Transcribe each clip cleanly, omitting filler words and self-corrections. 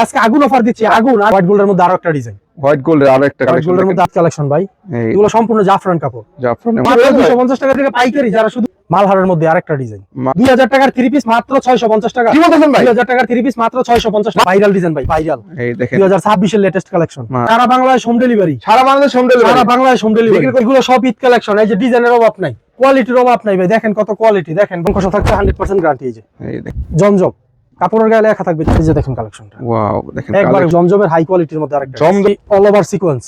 আজকে আগুন অফার দিচ্ছি, আগুন। হোয়াইট গোল্ডের মধ্যে আরো একটা ডিজাইন, হোয়াইট গোল্ডের আরো একটা কালেকশন, গোল্ডের মধ্যে কালেকশন ভাই, এগুলো সম্পূর্ণ জাফরান কাপড়। জাফরান মাত্র 250 টাকা থেকে পাইকারি, যারা শুধু মালহারের মধ্যে আরেকটা ডিজাইন 2000 টাকার 3 পিস মাত্র 650 টাকা। কি বলতেছেন ভাই? 2000 টাকার 3 পিস মাত্র 650 টাকা। ভাইরাল ডিজাইন ভাই, ভাইরাল। এই দেখেন 2026 এর লেটেস্ট কালেকশন, সারা বাংলাদেশ হোম ডেলিভারি, সারা বাংলাদেশ হোম ডেলিভারি, সারা বাংলাদেশ হোম ডেলিভারি। এগুলো সব ঈদ কালেকশন। এই যে ডিজাইনের অভাব নাই, কোয়ালিটির অভাব নাই ভাই। দেখেন কত কোয়ালিটি, দেখেন কত থাকছে 100% গ্যারান্টি। এই যে জমজম কাপড়ের গায়ে লেখা থাকবে। এই যে দেখেন কালেকশনটা, ওয়াও দেখেন একবার জমজমের হাই কোয়ালিটির মধ্যে আরেকটা জমজম অল ওভার সিকোয়েন্স,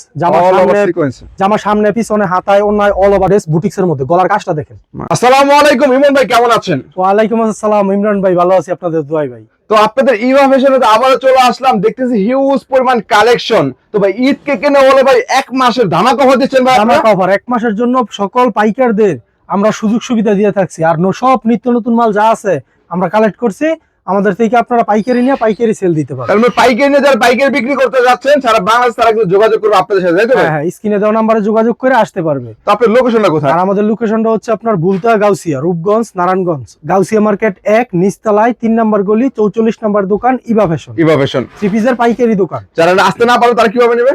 জামা সামনে পিছনে হাতায় ওন্নায় অল ওভার ড্রেস, বুটিক্স এর মধ্যে। গলার কাজটা দেখেন। আসসালামু আলাইকুম ইমন ভাই, কেমন আছেন? ওয়া আলাইকুম আসসালাম ইমরান ভাই, ভালো আছি, আপনাদের দোয়ায় ভাই। তো আপনাদের ইভা ফ্যাশনে আবারও চলে আসলাম, দেখতেছি হিউজ পরিমাণ কালেকশন। তো ভাই ঈদ কে কেনে বলে ভাই এক মাসের ধামাকা অফার দিচ্ছেন ভাই? ধামাকা অফার এক মাসের জন্য সকল পাইকারদের আমরা সুযোগ সুবিধা দিয়ে থাকছি। আর সব নিত্য নতুন মাল যা আছে আমরা কালেক্ট করছি, আমাদের থেকে আপনারা পাইকারি নিয়ে পাইকারি সেল দিতে পারেন। তার মানে পাইকারি নিয়ে যারা পাইকারি বিক্রি করতে যাচ্ছেন সারা বাংলাদেশ, তারা কিন্তু যোগাযোগ করবে আপনাদের সাথে, তাই তো? হ্যাঁ, স্ক্রিনে দেওয়া নম্বরে যোগাযোগ করে আসতে পারবে। তো আপনার লোকেশনটা কোথায়? আর আমাদের লোকেশনটা হচ্ছে আপনার বুলতা, গাউসিয়া, রূপগঞ্জ, নারায়ণগঞ্জ। গাউসিয়া মার্কেট 1 নিচতলায় 3 নম্বর গলি 44 নম্বর দোকান Eva fashion. Eva fashion three পিসের পাইকারি দোকান। যারা আসতে না পারবে তারা কিভাবে নেবে?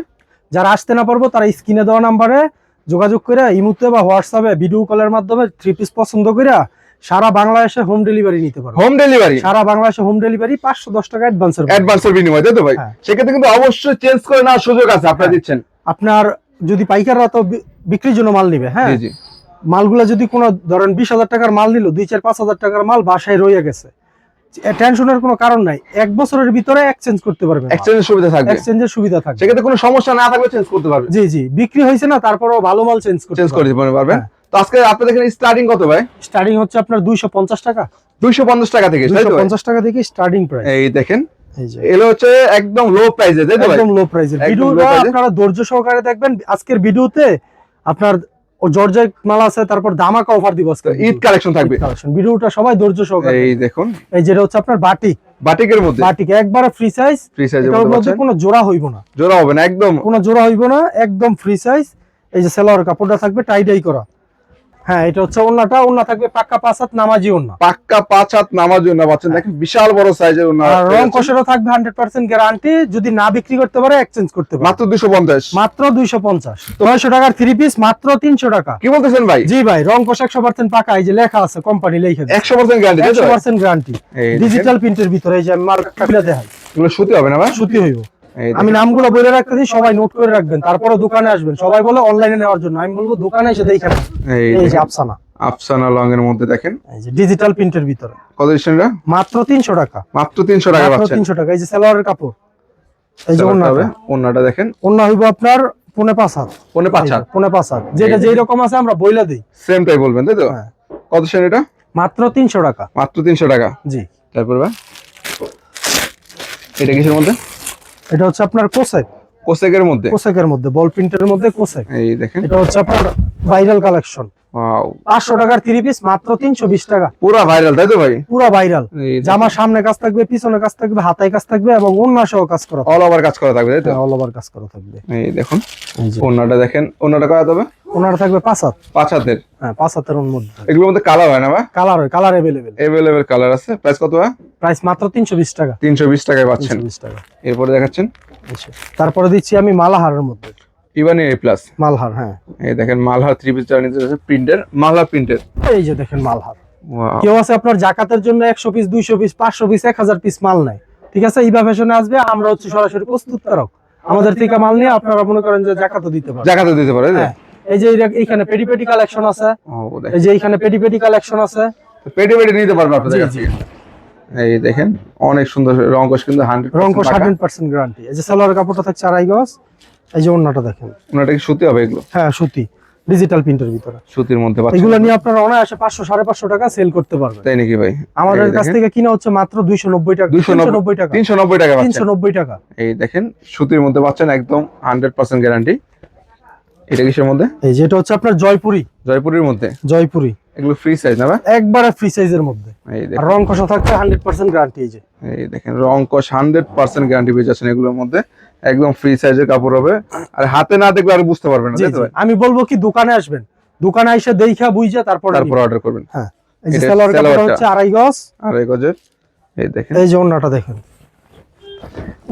যারা আসতে না পারবো তারা স্ক্রিনে দেওয়া নম্বরে যোগাযোগ করে ইমুতে বা হোয়াটসঅ্যাপে ভিডিও কলের মাধ্যমে থ্রি পিস পছন্দ করে সারা বাংলাদেশে হোম ডেলিভারি নিতে পারবে। হোম ডেলিভারি সারা বাংলাদেশে হোম ডেলিভারি 510 টাকা অ্যাডভান্সের বিনিময়ে, তাই তো ভাই? সেক্ষেত্রে কিন্তু অবশ্যই চেঞ্জ করে নেওয়ার সুযোগ আছে, আপনারা দিচ্ছেন। আপনার যদি পাইকাররা তো বিক্রির জন্য মাল নিবে, হ্যাঁ, মালগুলা যদি কোনো ধরেন 20,000 টাকার মাল নিল, 2-4-5,000 টাকার মাল বাসায় রয়ে গেছে, টেনশনের কোনো কারণ নাই। 1 বছরের ভিতরে এক্সচেঞ্জ করতে পারবে, এক্সচেঞ্জের সুবিধা থাকবে, এক্সচেঞ্জের সুবিধা থাকবে। সেক্ষেত্রে কোনো সমস্যা না থাকবে, চেঞ্জ করতে পারবে। জি জি, বিক্রি হয়েছে না তারপরও ভালো মাল চেঞ্জ করে দিতে পারবেন। তো আজকে আপনাদের এখানে স্টার্টিং কত ভাই? স্টার্টিং হচ্ছে আপনার 250 টাকা, 250 টাকা থেকে, 250 টাকা থেকে স্টার্টিং প্রাইস। এই দেখেন এলো হচ্ছে একদম লো প্রাইসে, তাই তো ভাই? একদম লো প্রাইসে। ভিডিওটা আপনারা ধৈর্য সহকারে দেখবেন। আজকের ভিডিওতে আপনার জর্জেট মাল আছে, তারপর ধামাকা অফার দিব আজকে, ঈদ কালেকশন থাকবে। ভিডিওটা সবাই ধৈর্য সহকারে এই দেখুন, এই যেটা হচ্ছে আপনার বাটিক, বাটিকের মধ্যে, বাটিক একবারে ফ্রি সাইজ, এর মধ্যে কোনো জোড়া হইব না, জোড়া হবে না, একদম কোনো জোড়া হইব না, একদম ফ্রি সাইজ। এই যে সেলোয়ার কাপড়টা থাকবে টাই ডাই করা। হ্যাঁ, এটা হচ্ছে ওন্নাটা, ওন্না থাকবে পাক্কা 5 হাত নামাজি ওন্না, পাক্কা 5 হাত নামাজি ওন্না পাচ্ছেন। দেখেন বিশাল বড় সাইজের ওন্না, আর রং কষেরও থাকবে 100% গ্যারান্টি। যদি না বিক্রি করতে পারে এক্সচেঞ্জ করতে পারে। মাত্র 250, মাত্র 250। 900 টাকার 3 পিস মাত্র 300 টাকা। কি বলতেছেন ভাই? জি ভাই, রং কষ 100% পাকা। এই যে লেখা আছে, কোম্পানি লেখা আছে 100% গ্যারান্টি, 100% গ্যারান্টি। ডিজিটাল প্রিন্টের ভিতরে এই যে মার্কটা খুলে দেখাই, এগুলো সুতি হবে না ভাই? সুতি হইব। আমি নামগুলো বলে রাখতেছি, সবাই নোট করে রাখবেন, তারপরে দোকানে আসবেন। সবাই বলে অনলাইনে নেওয়ার জন্য, আমি বলবো দোকানে এসে দেখেন। এই যে আফসানা, আফসানা লং এর মধ্যে দেখেন, এই যে ডিজিটাল প্রিন্টের ভিতরে। কত দিচ্ছেন? মাত্র 300 টাকা, মাত্র 300 টাকা পাচ্ছেন। 300 টাকা। এই যে সালোয়ারের কাপড়, এই যে ওন্নাটা দেখেন, ওন্না হইব আপনার 4.5 হাত, 4.5 হাত। যেটা যেই রকম আছে আমরা বইলা দেই, সেম টাই বলবেন, তাই তো? কত সেন এটা? মাত্র 300 টাকা, মাত্র 300 টাকা। জি। তারপর ভাই এটা কিসের মধ্যে? এটা হচ্ছে আপনার কোসেক, কোসেকের মধ্যে, কোসেকের মধ্যে বল প্রিন্টের মধ্যে কোসেক। এই দেখেন, এটা হচ্ছে আপনার ভাইরাল কালেকশন। ওয়াও, 500 টাকার 3 পিস মাত্র 320 টাকা। পুরো ভাইরাল, তাই তো ভাই? পুরো ভাইরাল। জামা সামনে কাজ থাকবে, পিছনে কাজ থাকবে, হাতায় কাজ থাকবে এবং ওন্না সহ কাজ করা, অল ওভার কাজ করা থাকবে, তাই তো? অল ওভার কাজ করা থাকবে। এই দেখুন ওন্নাটা দেখেন, ওন্নাটা কত হবে? ওন্নাটা থাকবে 5 হাত, 5 হাতের। হ্যাঁ 5 হাতের মধ্যে। এগুলোর মধ্যে কালার হয় না ভাই? কালার হয়, কালার अवेलेबल কালার আছে। প্রাইস কত ভাই? প্রাইস মাত্র 320 টাকা, 320 টাকায় পাচ্ছেন। 320 টাকা। এরপরে দেখাচ্ছেন, তারপরে দিচ্ছি আমি মালাহারের মধ্যে, ইভানি এ প্লাস মালহার। হ্যাঁ, এই দেখেন মালহার 3 পিস চার নিতে আছে, প্রিন্টের, মালহার প্রিন্টের। এই যে দেখেন মালহার। ওয়াও, কেউ আছে আপনার জাকাতের জন্য 100 পিস, 200 পিস, 500 পিস, 1000 পিস মাল নাই, ঠিক আছে, ইভা ফ্যাশনে আসবে। আমরা হচ্ছে সরাসরি প্রস্তুতকারক, আমাদের থেকে মাল নিয়ে আপনারা মনে করেন যে জাকাতও দিতে পারেন, জাকাতও দিতে পারে। এই যে এইখানে পেডি কালেকশন আছে, এই যে এইখানে পেডি কালেকশন আছে, পেডি নিতে পারবেন আপনাদের কাছে। এই দেখেন অনেক সুন্দর রং কোশ, কিন্তু 100% রং কোশ 100% গ্যারান্টি। এই যে সালোয়ার কাপড়টা থাকছে 2.5 গজ। এই যে ওন্নাটা দেখেন, ওন্নাটা কি সুতি হবে এগুলো? হ্যাঁ সুতি, ডিজিটাল প্রিন্টের ভিতরে, সুতির মধ্যে পাচ্ছেন। এগুলো নিয়ে আপনারা অনায়াসে 500-550 টাকা সেল করতে পারবেন। তাই নাকি ভাই? আমাদের কাছ থেকে কিনা হচ্ছে মাত্র 290 টাকা, 390 টাকা, 390 টাকা পাচ্ছেন, 390 টাকা। এই দেখেন সুতির মধ্যে পাচ্ছেন, একদম 100% গ্যারান্টি। এটা কিসের মধ্যে? এই যে এটা হচ্ছে আপনার জয়পুরের মধ্যে, জয়পুরি। এগুলো ফ্রি সাইজ না ভাই? একবারে ফ্রি সাইজের মধ্যে। এই দেখেন রং কষা থাকবে 100% গ্যারান্টি। এই দেখেন রং কষ 100% গ্যারান্টি পেয়ে যাচ্ছেন এগুলোর মধ্যে, একদম ফ্রি সাইজের কাপড় হবে। আর হাতে না দেখলে আর বুঝতে পারবেন না, তাই তো? আমি বলবো কি দোকানে আসবেন, দোকানে এসে দেখা বুঝা তারপর অর্ডার করবেন। হ্যাঁ, এই যে সালোয়ার কাপড় হচ্ছে 2.5 গজ, 2.5 গজের। এই দেখেন, এই যে ওন্নাটা দেখেন,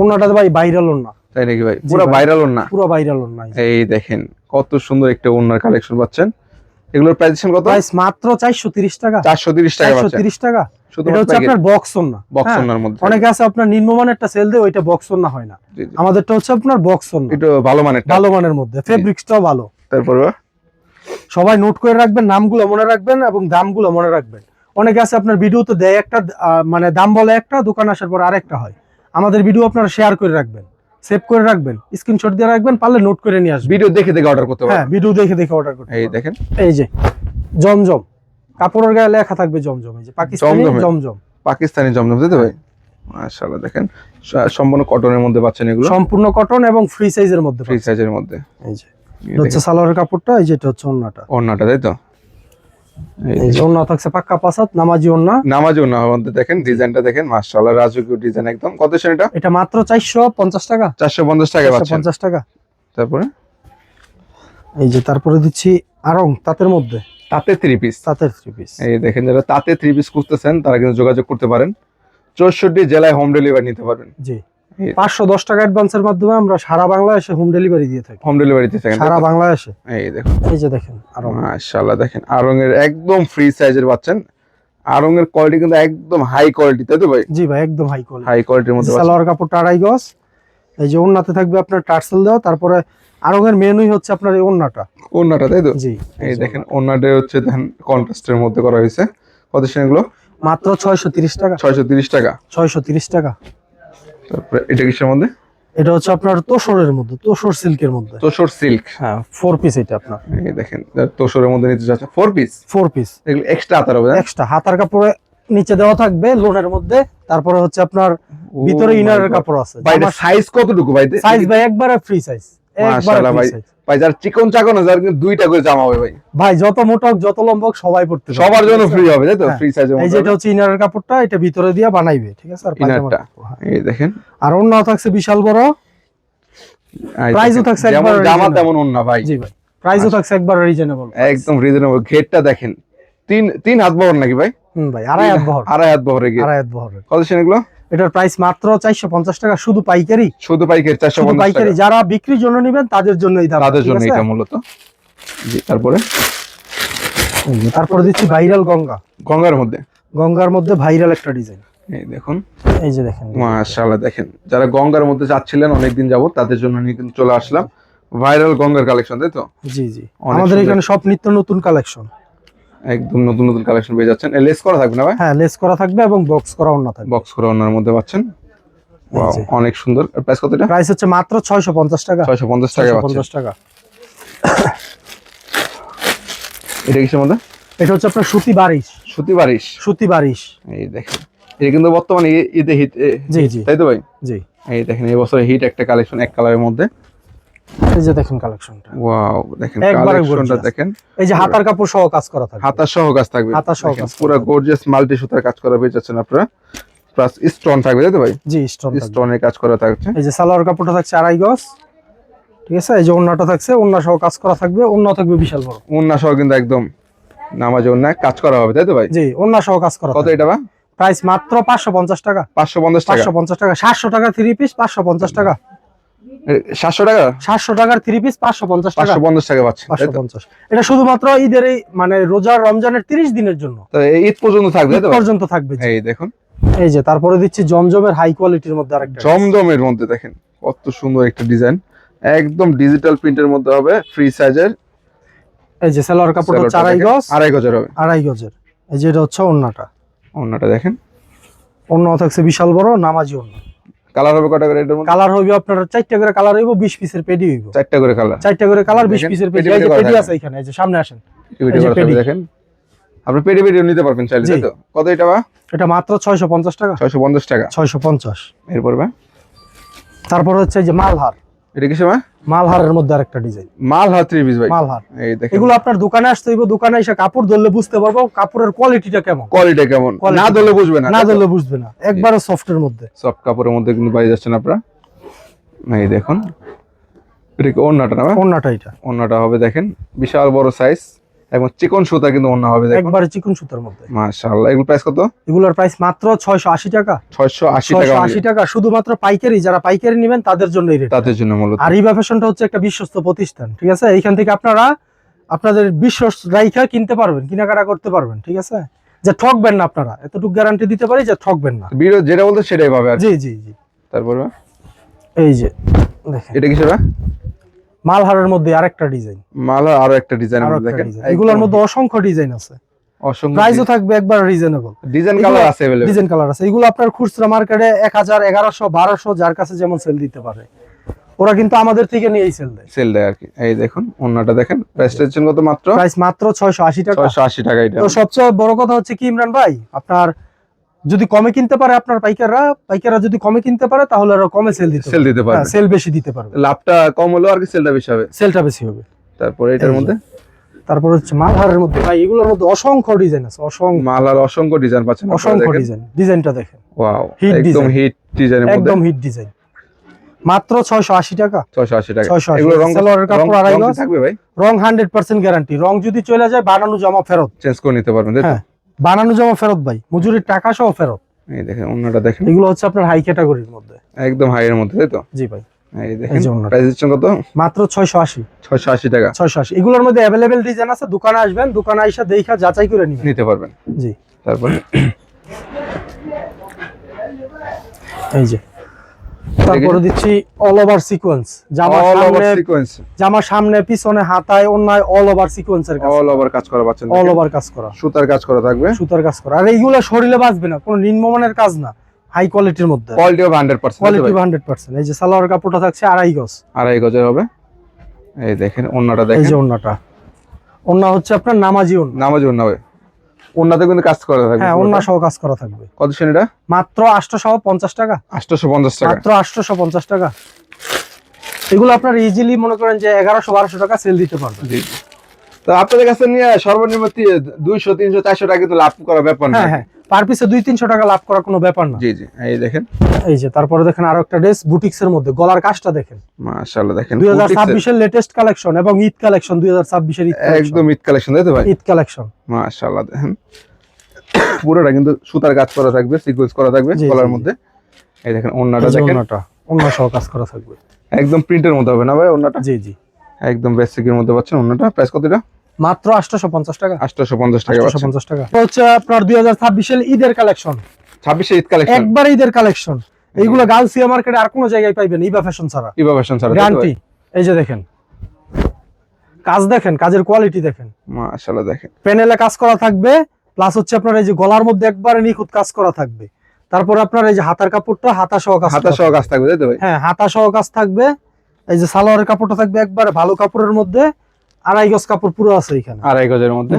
ওন্নাটা ভাই ভাইরাল ওন্না। তাই নাকি ভাই? পুরো ভাইরাল ওন্না, পুরো ভাইরাল ওন্না। এই দেখেন কত সুন্দর একটা ওন্নার কালেকশন পাচ্ছেন। এগুলোর প্রাইস কত? প্রাইস মাত্র 430 টাকা। 430 টাকা পাচ্ছেন। 430 টাকা। শুধু এটা হচ্ছে আপনার বক্স ওন্না। বক্স ওন্নার মধ্যে অনেকে আছে আপনার নিম্নমানের একটা সেল দেয়, ওইটা বক্স ওন্না হয় না। আমাদেরটা হচ্ছে আপনার বক্স ওন্না, এটা ভালো মানের, ভালো মানের মধ্যে, ফেব্রিক্সটাও ভালো। তারপরে সবাই নোট করে রাখবেন, নামগুলো মনে রাখবেন এবং দামগুলো মনে রাখবেন। অনেকে আছে আপনার ভিডিওতে দেয় একটা, মানে দাম বলে একটা, দোকান আসার পর আরেকটা হয়। আমাদের ভিডিও আপনারা শেয়ার করে রাখবেন, সেভ করে রাখবেন, স্ক্রিনশট দিয়ে রাখবেন, পারলে নোট করে নিয়ে আসবেন। ভিডিও দেখে দেখে অর্ডার করতে পারবেন। হ্যাঁ, ভিডিও দেখে দেখে অর্ডার করতে। এই দেখেন, এই যে জমজম, কাপড়ের গায়ে লেখা থাকবে জমজম। এই যে পাকিস্তানি জমজম, পাকিস্তানি জমজম, তাই তো ভাই? মাশাআল্লাহ, দেখেন সম্পূর্ণ কটনের মধ্যে পাচ্ছেন এগুলো, সম্পূর্ণ কটন এবং ফ্রি সাইজের মধ্যে। ফ্রি সাইজের মধ্যে। এই যে এটা হচ্ছে সালোয়ারের কাপড়টা, এই যে এটা হচ্ছে ওন্নাটা। ওন্নাটা, তাই তো? এই যে ওন্না থাকছে পাক্কা পাসাত, নামাজি ওন্না। নামাজি ওন্না মধ্যে দেখেন ডিজাইনটা দেখেন, মাশাআল্লাহ, রাজকীয় ডিজাইন একদম। কত সেন এটা? এটা মাত্র 450 টাকা। 450 টাকা পাচ্ছেন। 450 টাকা। তারপরে এই যে তারপরে দিচ্ছি আরং তাঁতের মধ্যে, তাতে 3 পিস। তাঁতের 3 পিস। এই দেখেন, যারা তাতে 3 পিস খুঁজতেছেন তারা কিন্তু যোগাযোগ করতে পারেন। 64 জেলায় হোম ডেলিভারি নিতে পারবেন। জি, 510 টাকা অ্যাডভান্সের মাধ্যমে আমরা সারা বাংলাদেশে হোম ডেলিভারি দিয়ে থাকি। হোম ডেলিভারি দিতে থাকেন সারা বাংলাদেশে। এই দেখুন, এই যে দেখেন আরং, মাশাআল্লাহ, দেখেন আরং এর একদম ফ্রি সাইজের পাচ্ছেন। আরং এর কোয়ালিটি কিন্তু একদম হাই কোয়ালিটি, তাই তো ভাই? জি ভাই, একদম হাই কোয়ালিটি, হাই কোয়ালিটির মধ্যে পাচ্ছেন। সালোয়ার কাপড়টা 2.5 গজ। এই যে ওন্নাতে থাকবে আপনার টার্সেল দেওয়া। তারপরে আরং এর মেনুই হচ্ছে আপনার এই ওন্নাটা। ওন্নাটা, তাই তো? জি, এই দেখেন ওন্নাটা হচ্ছে দেখেন কন্ট্রাস্টের মধ্যে করা হয়েছে। কত সেন এগুলো? মাত্র 630 টাকা। 630 টাকা। 630 টাকা। তারপরে এটা কিসের মধ্যে? এটা হচ্ছে আপনার তোসরের মধ্যে, তোসর সিল্কের মধ্যে। তোসর সিল্ক। হ্যাঁ, 4 পিস এটা আপনার। এই দেখেন তোসরের মধ্যে নিতে যাচ্ছে 4 পিস। 4 পিস এগুলো এক্সট্রা আতার হবে, এক্সট্রা হাতার কাপড়ে নিচে দেওয়া থাকবে লোনের মধ্যে। তারপরে হচ্ছে আপনার ভিতরে ইনারের কাপড় আছে। ভাই এটা সাইজ কতটুকু ভাই? সাইজ ভাই একবারে ফ্রি সাইজ, একবারে মাশাআল্লাহ ফ্রি ভাই। সাইজ। ভাই যার চিকন চাকন আছে, যার কিন্তু দুইটা করে জামা হবে ভাই। ভাই যত মোটা হোক যত লম্বা হোক সবাই পড়তে পারবে, সবার জন্য ফ্রি হবে, তাই তো? হ্যাঁ। ফ্রি সাইজের এই মধ্যে। যে এটা হচ্ছে ইনারের কাপড়টা, এটা ভিতরে দিয়ে বানাইবে, ঠিক আছে? আর পায়জামার ইনারটা কাপড়, হ্যাঁ। এই দেখেন, আর ওন্নাও থাকছে বিশাল বড়, প্রাইসও থাকছে যেমন একবার জামা তেমন ওন্না ভাই। জি ভাই, প্রাইসও থাকছে একবার রিজনেবল, একদম রিজনেবল। ঘেরটা দেখেন, তিন হাত বহর নাকি ভাই? ভাই 2.5 হাত বহর, 2.5 হাত বহরে ঘের। 2.5 হাত বহরের। কত সেন এগুলো? এটার প্রাইস মাত্র 450 টাকা, শুধু পাইকারি। শুধু পাইকারি শুধু 450 পাইকারি, টাকা। যারা বিক্রির জন্য নেবেন তাদের জন্য এই দাম, তাদের জন্য এটা মূলত। জি, তারপরে তারপরে দিচ্ছি ভাইরাল গঙ্গা। গঙ্গার মধ্যে, গঙ্গার মধ্যে ভাইরাল একটা ডিজাইন। এই দেখুন, এই যে দেখেন, মাশাআল্লাহ, দেখেন যারা গঙ্গার মধ্যে চাচ্ছিলেন অনেকদিন যাবত, তাদের জন্য নিয়ে কিন্তু চলে আসলাম ভাইরাল গঙ্গার কালেকশন, তাই তো? জি জি, অনেক আমাদের সুন্দর। এখানে সব নিত্য নতুন কালেকশন, একদম নতুন নতুন কালেকশন পেয়ে যাচ্ছেন। লেস করা থাকবে না ভাই? হ্যাঁ, লেস করা থাকবে এবং বক্স করা ওন্না থাকবে। বক্স করা ওনার মধ্যে পাচ্ছেন। ওয়াও, যে। অনেক সুন্দর। প্রাইস কত এটা? প্রাইস হচ্ছে মাত্র 650 টাকা। 650 টাকা পাচ্ছেন। 650 টাকা। এটা কিসের মধ্যে? এটা হচ্ছে আপনার সুতি বারিশ। সুতি বারিশ। সুতি বারিশ, এই দেখেন, এটা কিন্তু বর্তমানে ঈদে হিট, জি জি, তাই তো ভাই? জি। এই দেখেন এই বছরের হিট একটা কালেকশন, এক কালারের মধ্যে। এই যে দেখেন কালেকশনটা, ওয়াও, দেখেন একবারে কালেকশনটা gorgeous। দেখেন। এই যে হাতার কাপড় সহ কাজ করা থাকবে, হাতা সহ কাজ থাকবে, হাতা সহ কাজ পুরো গর্জিয়াস মাল্টি সুতার কাজ করা পেয়ে যাচ্ছেন আপনারা। প্লাস স্টোন থাকবে, তাই তো ভাই? জি, স্টোন থাকবে। স্টোনের কাজ করা থাকছে। এই যে সালোয়ার কাপড়টা থাকছে 2.5 গজ, ঠিক আছে? এই যে ওন্নাটা থাকছে, ওন্না সহ কাজ করা থাকবে, ওন্না থাকবে বিশাল বড়। ওন্না সহ কিন্তু একদম নামাজে ওন্না কাজ করা হবে, তাই তো ভাই? জি, ওন্না সহ কাজ করা। কত এটা ভাই? প্রাইস মাত্র 550 টাকা। 550 টাকা। 550 টাকা। 700 টাকা 3 পিস 550 টাকা। 700 টাকা। 700 টাকার 3 পিস 550 টাকা। 550 টাকা পাচ্ছেন, তাই তো? 550। এটা শুধুমাত্র ঈদের এই মানে রোজা রমজানের 30 দিনের জন্য, তো এই ঈদ পর্যন্ত থাকবে, তাই ঈদ তো ভাই? পর্যন্ত থাকবে। জি। এই দেখুন, এই যে তারপরে দিচ্ছি জমজমের হাই কোয়ালিটির মধ্যে আরেকটা জমজমের মধ্যে দেখেন কত সুন্দর একটা ডিজাইন, একদম ডিজিটাল প্রিন্টের মধ্যে হবে, ফ্রি সাইজের। এই যে সালোয়ার কাপড়টা 2.5 গজ, 2.5 গজের হবে, 2.5 গজের। এই যে এটা হচ্ছে ওন্নাটা, ওন্নাটা দেখেন, ওন্না থাকছে বিশাল বড় নামাজি ওন্না। কালার হবে কয়টা করে এটার মধ্যে? কালার হইবে আপনার 4টা করে কালার হইব, 20 পিসের পেডি হইব। 4টা করে কালার, 4টা করে কালার, 20 দেখেন, পিসের পেডি। পেডি এই যে করা পেডি থাকবে। আছে এখানে, এই যে সামনে আসেন, ভিডিও করা থাকবে, দেখেন আপনি পেডি ভিডিও নিতে পারবেন চাইলে, জি। তাই তো? কত এটা বা? এটা মাত্র 650 টাকা। 650 টাকা। 650। এরপর বা তারপর হচ্ছে এই যে মালহার। এটা কিসে বা? মালহারের মধ্যে আরেকটা ডিজাইন, মালহার 3 পিস ভাই। মালহার। এই দেখেন, এগুলো আপনার দোকানে আসতে হইব, দোকানে এসে কাপড় ধরলে বুঝতে পারবো কাপড়ের কোয়ালিটিটা কেমন। কোয়ালিটি কেমন, না ধরলে বুঝবে না, না ধরলে বুঝবে না, একবারে সফটের মধ্যে। সফট কাপড়ের মধ্যে কিন্তু পাই যাচ্ছেন আপনারা। এই দেখুন, এটা কি ওন্নাটা না? ওন্নাটা এটা, ওন্নাটা হবে দেখেন বিশাল বড় সাইজ, এবং চিকন সুতা কিন্তু ওন্না হবে দেখুন, একবারে চিকন সুতার মধ্যে। মাশাআল্লাহ। এগুলো প্রাইস কত? এগুলোর প্রাইস মাত্র 680 টাকা। 680 টাকা। 680 টাকা শুধুমাত্র পাইকারি, যারা পাইকারি নেবেন তাদের জন্য এই রেট। তাদের জন্য মূলত। আর ইভা ফ্যাশনটা হচ্ছে একটা বিশ্বস্ত প্রতিষ্ঠান, ঠিক আছে? এইখান থেকে আপনারা আপনাদের বিশ্বাস রাইখা কিনতে পারবেন, কেনাকাটা করতে পারবেন, ঠিক আছে? যে ঠকবেন না আপনারা, এতটুকু গ্যারান্টি দিতে পারি যে ঠকবেন না। ভিডিও যেটা বলতে সেটাই পাবে আর কি। জি জি জি। তারপরে এই যে দেখেন, এটা কি সেটা? মালহারের মধ্যে আরেকটা ডিজাইন, মালা আরো একটা ডিজাইন দেখেন, এগুলোর মধ্যে অসংখ্য ডিজাইন আছে, অসংখ্য প্রাইসও থাকবে একবার রিজনেবল। ডিজাইন কালার আছে अवेलेबल, ডিজাইন কালার আছে। এগুলো আপনার খুচরা মার্কেটে 1000, 1100, 1200 যার কাছে যেমন সেল দিতে পারে, ওরা কিন্তু আমাদের থেকে নিয়েই সেল দেয় আর কি। এই দেখুন ওন্নাটা দেখেন, প্রাইসটা হচ্ছে কত? প্রাইস মাত্র 680 টাকা। 680 টাকা। এটা তো সবচেয়ে বড় কথা হচ্ছে কি ইমরান ভাই, আপনার যদি কমে কিনতে পারে, আপনার পাইকাররা যদি কমে কিনতে পারে তাহলে আরো কমে সেল দিতে পারবে, সেল বেশি দিতে পারবে, লাভটা কম হলো আর কি, সেলটা বেশি হবে, সেলটা বেশি হবে। তারপরে এটার মধ্যে, তারপর হচ্ছে মালহারের মধ্যে ভাই, এগুলোর মধ্যে অসংখ্য ডিজাইন আছে, মালার অসংখ্য ডিজাইন পাচ্ছেন, অসংখ্য ডিজাইন। ডিজাইনটা দেখেন, ওয়াও, হিট একদম ডিজাইন, হিট ডিজাইনের মধ্যে, একদম হিট ডিজাইন, মাত্র 680 টাকা। 680 টাকা। 680 এগুলো রং সালোয়ারের কাপড় আড়াই গজ থাকবে ভাই? রং 100% গ্যারান্টি। রং যদি চলে যায় বানানো জমা ফেরত, চেঞ্জ করে নিতে পারবেন, তাই তো? হ্যাঁ, বানানো জমা ফেরত ভাই, মজুরির টাকা সহ ফেরত। এই দেখেন ওন্নাটা দেখেন, এগুলো হচ্ছে আপনার হাই ক্যাটাগরির মধ্যে, একদম হাই এর মধ্যে, তাই তো? জি ভাই। এই দেখেন প্রাইস হচ্ছে কত? মাত্র 680। 680 টাকা। 680। এগুলোর মধ্যে अवेलेबल ডিজাইন আছে, দোকানে আসবেন, দোকানে আইসা দেখা যাচাই করে নিতে পারবেন। জি। তারপর এই যে, তারপরে দিচ্ছি অল ওভার সিকোয়েন্স, জামার সামনে পিছনে হাতায় অন্যায় অল ওভার সিকোয়েন্সের কাজ, অল ওভার কাজ করা পাচ্ছেন, অল ওভার কাজ করা, সুতার কাজ করা থাকবে, সুতার কাজ করা। আর এইগুলো শরীরে বাজবে না, কোনো নিম্নমানের কাজ না, হাই কোয়ালিটির মধ্যে, কোয়ালিটি হবে 100%, কোয়ালিটি 100%। এই যে সালোয়ার কাপড়টা থাকছে আড়াই গজ, আড়াই গজের হবে। এই দেখেন ওন্নাটা দেখেন, এই যে ওন্নাটা, ওন্না হচ্ছে আপনার নামাজি ওন্না, নামাজি ওন্না হবে, ওন্নাতে কিন্তু কাজ করা থাকবে, হ্যাঁ, ওন্না সহ কাজ করা থাকবে। কত শুন এটা? মাত্র 850 টাকা। 850 টাকা, মাত্র 850 টাকা। এগুলো আপনার ইজিলি মনে করেন যে 1100-1200 টাকা সেল দিতে পারবেন। জি। তো আপনাদের কাছে নিয়ে সর্বনিম্ন 200, 300, 400 টাকা কিন্তু লাভ করা ব্যাপার না। হ্যাঁ হ্যাঁ, পার পিসে 200-300 টাকা লাভ করা কোনো ব্যাপার না। জি জি। এই দেখেন, এই যে তারপরে দেখেন আরো একটা ড্রেস বুটিক্স এর মধ্যে, গলার কাজটা দেখেন, মাশাআল্লাহ দেখেন 2026 এর লেটেস্ট কালেকশন এবং ঈদ কালেকশন, 2026 এর ঈদ কালেকশন, একদম ঈদ কালেকশন, তাই তো ভাই? ঈদ কালেকশন, মাশাআল্লাহ দেখেন পুরোটা কিন্তু সুতার কাজ করা থাকবে, সিকোয়েন্স করা থাকবে গলার মধ্যে। এই দেখেন ওন্নাটা দেখেন, ওন্না সহ কাজ করা থাকবে, একদম প্রিন্টের মধ্যে হবে না ভাই ওন্নাটা? জি জি, একদম বেসিকের মধ্যে পাচ্ছেন ওন্নাটা। প্রাইস কত এটা? মাত্র 850 টাকা। 850 টাকা, 850 টাকা। হচ্ছে আপনার 2026 এর ঈদের কালেকশন, 26 ঈদ কালেকশন, একবার ঈদের কালেকশন। এইগুলো গাউসিয়া মার্কেটে আর কোনো জায়গায় পাইবেন ইভা ফ্যাশন ছাড়া, ইভা ফ্যাশন ছাড়া গ্যারান্টি। এই যে দেখেন কাজ, দেখেন কাজের কোয়ালিটি দেখেন, মাশাআল্লাহ দেখেন প্যানেলে কাজ করা থাকবে, প্লাস হচ্ছে আপনার এই যে গলার মধ্যে একবারে নিখুঁত কাজ করা থাকবে। তারপরে আপনার এই যে হাতার কাপড়টা হাতা সহ কাজ, হাতা সহ কাজ থাকবে, তাই তো ভাই? হ্যাঁ, হাতা সহ কাজ থাকবে। এই যে সালোয়ারের কাপড়টা থাকবে একবারে ভালো কাপড়ের মধ্যে, আড়াই গজ কাপড় পুরো আছে এখানে, আড়াই গজের মধ্যে।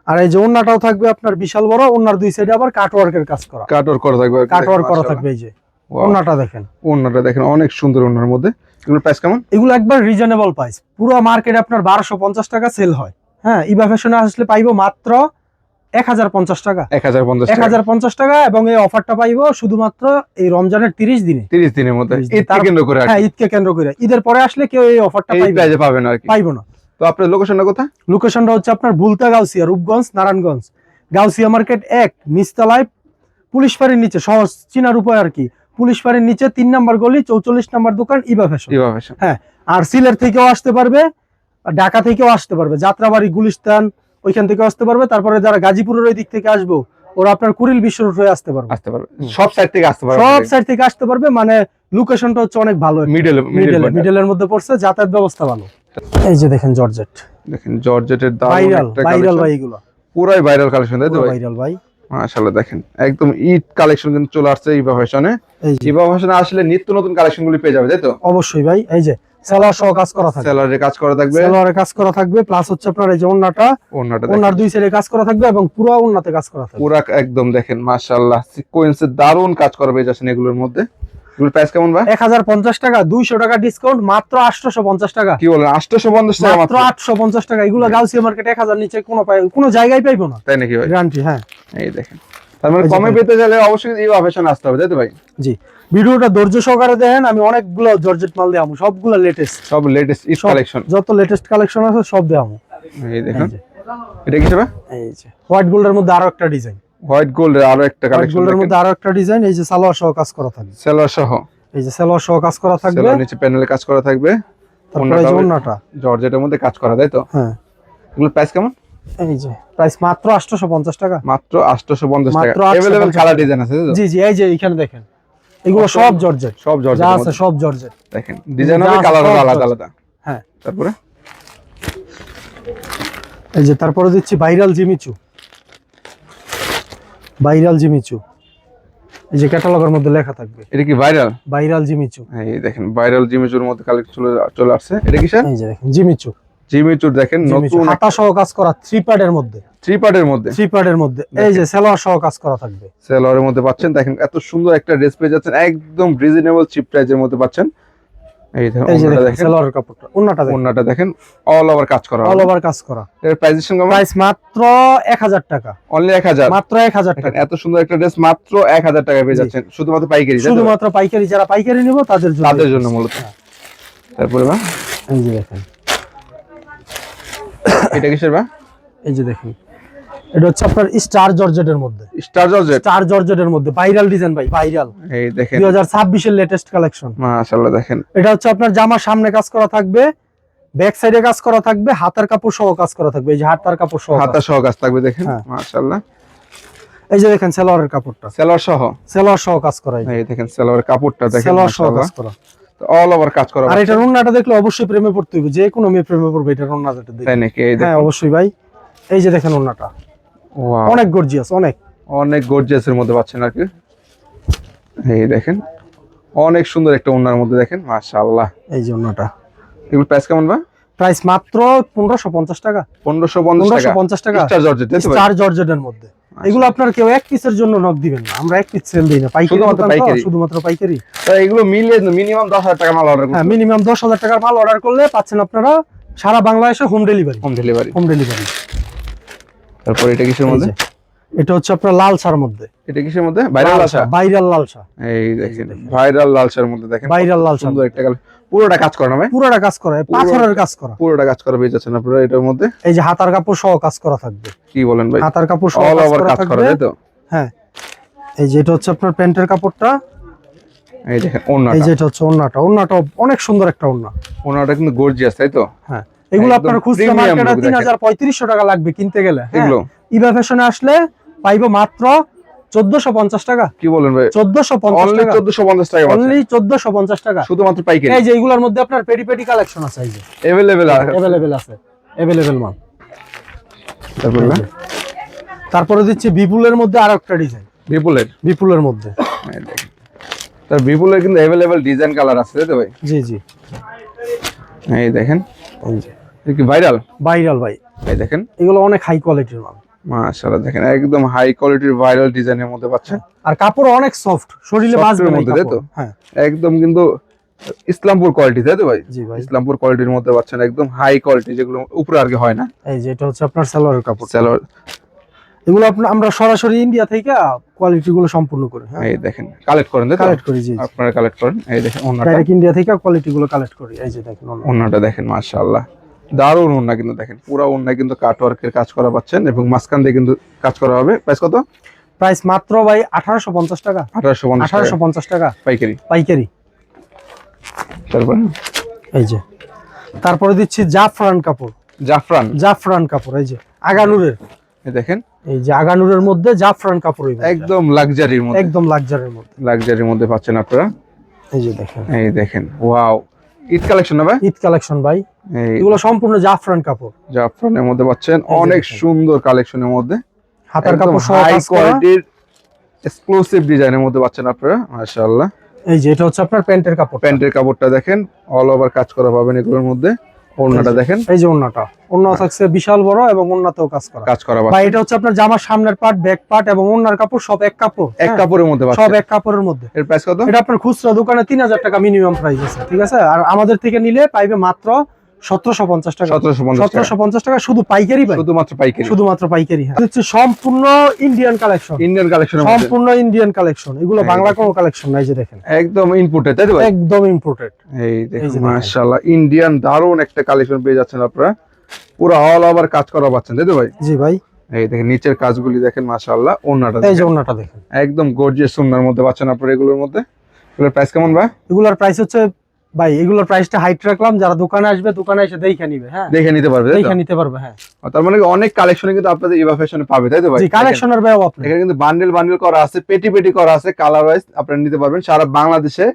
আর এই যে ওন্নাটাও থাকবে আপনার বিশাল বড়, ওন্নার দুই সাইডে আবার কাটওয়ার্কের কাজ করা, কাটওয়ার্ক করা থাকবে, কাটওয়ার্ক করা থাকবে। এই যে ওন্নাটা দেখেন, ওন্নাটা দেখেন অনেক সুন্দর ওন্নার মধ্যে। এগুলোর প্রাইস কেমন? এগুলো একবার রিজনেবল প্রাইস, পুরো মার্কেটে আপনার 1250 টাকা সেল হয়। হ্যাঁ, ইভা ফ্যাশনে আসলে পাইবো মাত্র 1050 টাকা, 1050 টাকা। এবং এই অফারটা পাইবো শুধুমাত্র এই রমজানের 30 দিনে, 30 দিনের মধ্যে, ঈদকে কেন্দ্র করে। হ্যাঁ, ঈদকে কেন্দ্র করে। ঈদের পরে আসলে কেউ এই অফারটা পাবে না আর কি, পাইবো না। তো আপনার লোকেশনটা কোথায়? লোকেশনটা হচ্ছে আপনার বুলতা গাউসিয়া, রূপগঞ্জ, নারায়ণগঞ্জ, গাউসিয়া মার্কেট 1 নিচতলায়, পুলিশ ফাঁড়ির নিচে, সহজ চিনার উপায় আর কি, পুলিশ ফাঁড়ির নিচে 3 নম্বর গলি, 44 নম্বর দোকান, ইভা ফ্যাশন। ইভা ফ্যাশন, হ্যাঁ। আর সিলেট থেকেও আসতে পারবে, ঢাকা থেকেও আসতে পারবে, যাত্রাবাড়ি, গুলিস্তান ওইখান থেকে আসতে পারবে। তারপরে যারা গাজীপুরের ওই দিক থেকে আসবো, ওরা আপনার কুড়িল বিশ্ব রোড হয়ে আসতে পারবে, সব সাইড থেকে আসতে পারবে, সব সাইড থেকে আসতে পারবে। মানে লোকেশনটা হচ্ছে অনেক ভালো, মিডলের মধ্যে পড়ছে, যাতায়াত ব্যবস্থা ভালো। এই যে দেখেন জর্জেট, দেখেন জর্জেটের ভাইরাল ভাই, এগুলো পুরাই ভাইরাল কালেকশন, তাই তো ভাই? ভাইরাল ভাই, মাশাআল্লাহ দেখেন একদম ঈদ কালেকশন কিন্তু চলে আসছে ইভা ফ্যাশনে। ইভা ফ্যাশনে আসলে নিত্য নতুন কালেকশন গুলি পেয়ে যাবে, তাই তো? অবশ্যই ভাই। এই যে সেলার সহ কাজ করা থাকবে, সেলারে কাজ করা থাকবে, সেলারে কাজ করা থাকবে, প্লাস হচ্ছে আপনার এই যে ওন্নার দুই সাইডে কাজ করা থাকবে এবং পুরো ওন্নাতে কাজ করা থাকবে, পুরা একদম দেখেন মাশাআল্লাহ সিকোয়েন্সে দারুন কাজ করা পেয়ে যাচ্ছেন এগুলোর মধ্যে। এগুলোর প্রাইস কেমন ভাই? 1050 টাকা, 200 টাকা ডিসকাউন্ট, মাত্র 850 টাকা। কি বলেন? 850 টাকা মাত্র 850 টাকা। এগুলো গাউসিয়া মার্কেট 1000 নিচে কোনো জায়গায় পাইবো না, তাই নাকি ভাই? গ্যারান্টি। হ্যাঁ, এই দেখেন, তার মানে কমে পেতে গেলে অবশ্যই ইভা ফ্যাশনে আসতে হবে, তাই তো ভাই? জি। ভিডিওটা ধৈর্য সহকারে দেখেন, আমি অনেকগুলো জর্জেট মাল দেখাবো, সবগুলো লেটেস্ট, সব লেটেস্ট ঈদ কালেকশন, যত লেটেস্ট কালেকশন আছে সব দেখাবো। এই দেখেন এটা কি হবে? এই যে হোয়াইট গোল্ডের মধ্যে আরো একটা ডিজাইন, হোয়াইট গোল্ডের আরো একটা হোয়াইট কালেকশন, গোল্ডের মধ্যে আরো একটা ডিজাইন। এই যে সালোয়ার সহ কাজ করা থাকবে, সেলোয়ার সহ, এই যে সালোয়ার সহ কাজ করা থাকবে, সেলোয়ার নিচে প্যানেলে কাজ করা থাকবে, তারপরে এই যে ওন্নাটা জর্জেটের মধ্যে কাজ করা, তাই তো? হ্যাঁ। এগুলোর প্রাইস কেমন? এই যে প্রাইস মাত্র 850 টাকা, মাত্র 850 টাকা। মাত্র अवेलेबल 850 কালার ডিজাইন আছে, তাই তো? জি জি। এই যে এখানে দেখেন, এগুলো সব জর্জেট, সব জর্জেট যা আছে সব জর্জেট। দেখেন ডিজাইন হবে, যা আছে কালার হবে সব আলাদা জর্জেট। আলাদা। হ্যাঁ, তারপরে এই যে তারপরে দিচ্ছি ভাইরাল জিমিচু, ভাইরাল জিমিচু। এই যে ক্যাটালগের মধ্যে লেখা থাকবে এটা কি ভাইরাল? Viral Jimmy Choo. এই দেখেন ভাইরাল জিমিচুর মধ্যে কালেকশন চলে আসছে। এটা কি স্যার? এই যে দেখেন জিমিচু, জিমিচুর দেখেন জিমিচু নতুন হাতা সহ কাজ করা, থ্রি পার্টের মধ্যে, থ্রি পার্টের মধ্যে, থ্রি পার্টের মধ্যে। এই যে সালোয়ার সহ কাজ করা থাকবে, সেলোয়ারের মধ্যে পাচ্ছেন। দেখেন এত সুন্দর একটা ড্রেস পেয়ে যাচ্ছেন একদম রিজনেবল চিপ প্রাইসের মধ্যে পাচ্ছেন। এই দেখেন এই যে ওন্নাটা দেখেন দেখেন, সালোয়ারের কাপড়টা, ওন্নাটা দেখেন, ওন্নাটা দেখেন অল ওভার কাজ করা, অল ওভার কাজ করা। এর প্রাইসের সঙ্গে প্রাইস মাত্র 1000 টাকা, অনলি 1000, মাত্র 1000 দেখেন টাকা। এত সুন্দর একটা ড্রেস মাত্র 1000 টাকায় পেয়ে জি। যাচ্ছেন, শুধুমাত্র পাইকারি, তাই তো? শুধুমাত্র পাইকারি, যারা পাইকারি নেব তাদের জন্য, তাদের জন্য মূলত। তারপরে বা এই যে দেখেন, এটা কিসের বা? এই যে দেখেন, এটা হচ্ছে আপনার স্টার জর্জেটের মধ্যে, স্টার জর্জেট, স্টার জর্জেটের মধ্যে ভাইরাল ডিজাইন ভাই, ভাইরাল এই দেখেন 2026 এর লেটেস্ট কালেকশন। মাশাআল্লাহ দেখেন এটা হচ্ছে আপনার জামার সামনে কাজ করা থাকবে, ব্যাক সাইডে কাজ করা থাকবে, হাতার কাপড় সহ কাজ করা থাকবে। এই যে হাতার কাপড় সহ হাতা সহ কাজ থাকবে, দেখেন হ্যাঁ। মাশাআল্লাহ। এই যে দেখেন সালোয়ারের কাপড়টা, সেলোয়ার সহ, সালোয়ার সহ কাজ করা, এই দেখেন সেলোয়ারের কাপড়টা দেখেন সালোয়ার সহ মাশাআল্লাহ, কাজ করা। অল ওভার কাজ করা। আর এটা ওন্নাটা দেখলে অবশ্যই প্রেমে পড়তে হবে, যে কোনো মেয়ে প্রেমে পড়বে এটা ওন্নাটা দেখে। তাই নাকি? এই হ্যাঁ দেখেন অবশ্যই ভাই। এই যে দেখেন ওন্নাটা ওয়াও, অনেক গর্জিয়াস, অনেক অনেক গর্জিয়াসের মধ্যে পাচ্ছেন আর কি। এই দেখেন অনেক সুন্দর একটা ওন্নার মধ্যে দেখেন মাশাআল্লাহ। এই যে ওন্নাটা, এগুলো প্রাইস কেমন বা? প্রাইস মাত্র 1550 টাকা, 1550 টাকা। স্টার জর্জেট, তাই তো ভাই? স্টার জর্জেটের মধ্যে। এগুলো আপনার কেউ এক পিসের জন্য নক দিবেন না, আমরা এক পিস সেল দিই না, পাইকারি শুধুমাত্র দোকান তো, পাইকারি। শুধুমাত্র পাইকারি। তো এগুলো মিলিয়ে মিনিমাম 10,000 টাকা মাল অর্ডার হ্যাঁ, করতে, মিনিমাম 10,000 টাকার মাল অর্ডার করলে পাচ্ছেন আপনারা সারা বাংলাদেশে home delivery, home delivery. Home delivery. তারপর এটা কিসের মধ্যে? এটা হচ্ছে আপনার লাল শার মধ্যে, এটা কিসের মধ্যে? ভাইরাল আশা, ভাইরাল লাল শার। এই দেখেন ভাইরাল লাল শাড়ির মধ্যে দেখেন ভাইরাল লাল শাড়ি। সুন্দর একটা কালার, পুরোটা কাজ করা না ভাই? পুরোটা কাজ করা, পাথরের কাজ করা, পুরোটা কাজ করা পেয়ে যাচ্ছেন আপনারা এটার মধ্যে। এই যে হাতার কাপড় সহ কাজ করা থাকবে, কি বলেন ভাই? হাতার কাপড় সহ অল কাজ ওভার করা কাজ করা, থাকবে। তাই তো? হ্যাঁ, এই যে এটা হচ্ছে আপনার প্যান্টের কাপড়টা, এই দেখেন এই ওন্নাটা, যে এটা হচ্ছে ওন্নাটা, ওন্নাটা অনেক সুন্দর একটা ওন্না। ওন্নাটা কিন্তু গর্জিয়াস, তাই তো? হ্যাঁ, এগুলো একদম আপনার খুচরা premium মার্কেটে look দেখেন। 3000-3500 টাকা লাগবে কিনতে গেলে। এগুলো ইবা ফ্যাশনে আসলে পাইবো মাত্র 1450 টাকা, কি বলেন ভাই? 1450 অনলি টাকা, 1450 টাকা পাচ্ছেন, অনলি 1450 টাকা। শুধুমাত্র পাইকারি। এই যে এগুলোর মধ্যে আপনার পেটি পেটি কালেকশন আছে, এই যে अवेलेबल আছে, अवेलेबल আছে, अवेलेबल মাল। তারপর এই যে। তারপরে দিচ্ছি বিপুলের মধ্যে আরেকটা ডিজাইন, বিপুলের, বিপুলের মধ্যে। এই দেখেন তার বিপুলের কিন্তু अवेलेबल ডিজাইন কালার আছে, তাই তো ভাই? জি জি, এই দেখেন এই যে এটা কি ভাইরাল? ভাইরাল ভাই, এই দেখেন এগুলো অনেক হাই কোয়ালিটির মাল, মাশাআল্লাহ দেখেন একদম হাই কোয়ালিটির ভাইরাল ডিজাইনের মধ্যে পাচ্ছেন, আর কাপড় অনেক সফট, শরীরে Soft বাজবে এর না এই মধ্যে, তাই তো? কাপড়। হ্যাঁ একদম কিন্তু ইসলামপুর কোয়ালিটি, তাই তো ভাই? জি ভাই। ইসলামপুর কোয়ালিটির মধ্যে পাচ্ছেন একদম হাই কোয়ালিটি, যেগুলো উপরে আর কি হয় না। এই যে এটা হচ্ছে আপনার সালোয়ারের কাপড়, সালোয়ার, এগুলো আমরা সরাসরি ইন্ডিয়া থেকে কোয়ালিটি গুলো সম্পূর্ণ করি। হ্যাঁ, এই দেখেন কালেক্ট করেন, তাই তো? কালেক্ট করি, জি আপনারা কালেক্ট করেন। এই দেখেন ওন্নাটা, ডাইরেক্ট ইন্ডিয়া থেকে কোয়ালিটি গুলো কালেক্ট করি। এই যে দেখেন ওন্না। ওন্নাটা দেখেন মাশাআল্লাহ দারুণ ওন্না, কিন্তু দেখেন পুরো ওন্না কিন্তু কাটওয়ার্কের কাজ করা পাচ্ছেন এবং মাঝখান দিয়ে কিন্তু কাজ করা হবে। প্রাইস কত? প্রাইস মাত্র ভাই 1850 টাকা, 1850 টাকা 1850 টাকা পাইকারি। পাইকারি। তারপর এই যে তারপরে দিচ্ছি জাফরান কাপড়, জাফরান, জাফরান কাপড়, এই যে আগানুরের, এই দেখেন এই যে আগানুরের মধ্যে জাফরান কাপড়, একদম লাক্সারির মধ্যে, একদম লাক্সারির মধ্যে। লাক্সারির মধ্যে পাচ্ছেন আপনারা। এই যে দেখেন এই দেখেন ওয়াও, ঈদ কালেকশন না ভাই? ঈদ কালেকশন ভাই, এই এগুলো সম্পূর্ণ জাফরান কাপড়, জাফরানের মধ্যে পাচ্ছেন যে অনেক দেখেন। সুন্দর কালেকশনের মধ্যে, হাতার একদম কাপড় সহ হাই কাজ করা। কোয়ালিটির এক্সক্লুসিভ ডিজাইনের মধ্যে পাচ্ছেন আপনারা মাশাআল্লাহ। এই যে এটা হচ্ছে আপনার প্যান্টের কাপড়, প্যান্টের কাপড়টা দেখেন অল ওভার কাজ করা পাবেন এগুলোর মধ্যে। ওড়নাটা দেখেন, এই যে ওন্নাটা, ওন্না থাকছে বিশাল বড় এবং ওন্নাতেও কাজ করা। কাজ করা ভাই পাচ্ছেন এটা হচ্ছে আপনার জামার সামনের পার্ট, ব্যাক পার্ট এবং ওন্নার কাপড় সব এক কাপড়, এক হ্যাঁ? কাপড়ের মধ্যে সব পাচ্ছেন। এক কাপড়ের মধ্যে। এর প্রাইস কত? এটা আপনার খুচরা দোকানে 3000 টাকা মিনিমাম প্রাইস আছে, ঠিক আছে? আর আমাদের থেকে নিলে পাইবে মাত্র 1750 টাকা, 1750 টাকা 1750 টাকা শুধু পাইকারি পাই, শুধুমাত্র পাইকারি, শুধুমাত্র পাইকারি। হ্যাঁ, হচ্ছে সম্পূর্ণ ইন্ডিয়ান কালেকশন, ইন্ডিয়ান কালেকশনের মধ্যে সম্পূর্ণ ইন্ডিয়ান কালেকশন, এগুলো এই বাংলা কোনো কালেকশন নাই। যে দেখেন একদম ইনপুটেড, তাই তো ভাই? একদম ইম্পোর্টেড। এই এই যে দেখুন দেখেন। মাশাআল্লাহ ইন্ডিয়ান দারুন একটা কালেকশন পেয়ে যাচ্ছেন আপনারা। পুরো অল ওভার কাজ করা পাচ্ছেন, তাই তো ভাই? জি ভাই। এই দেখেন নিচের কাজগুলি দেখেন, মাশাআল্লাহ। ওন্নাটা এই যে ওন্নাটা দেখেন, একদম গর্জিয়াস সুন্দর মধ্যে পাচ্ছেন আপনারা এগুলোর মধ্যে। এগুলোর প্রাইস কেমন ভাই? এগুলোর প্রাইস হচ্ছে ভাই, এগুলোর প্রাইসটা হাইট রাখলাম, যারা দোকানে আসবে দোকানে এসে দেখে নিবে। হ্যাঁ, দেখে নিতে পারবে, তাই তো? দেখে নিতে পারবে, হ্যাঁ। তার মানে কি অনেক কালেকশনে কিন্তু আপনাদের ইভা ফ্যাশনে পাবে, তাই তো ভাই? জি, কালেকশনের ভাই অভাব নেই। এখানে কিন্তু বান্ডেল বান্ডেল করা আছে, পেটি পেটি করা আছে, কালার ওয়াইজ আপনারা নিতে পারবেন। সারা বাংলাদেশে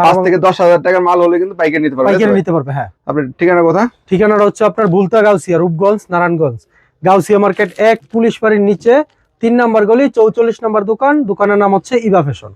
5 থেকে 10,000 টাকার মাল হলে কিন্তু পাইকারি নিতে পারবেন, পাইকারি নিতে পারবে, হ্যাঁ। আপনার ঠিকানা কোথায়? ঠিকানাটা হচ্ছে আপনার বুলতা, গাউসিয়া, রূপগঞ্জ, নারায়ণগঞ্জ। গাউসিয়া মার্কেট 1, পুলিশ বাড়ির নিচে 3 নাম্বার গলি, 44 নাম্বার দোকান। দোকানের নাম হচ্ছে ইভা ফ্যাশন।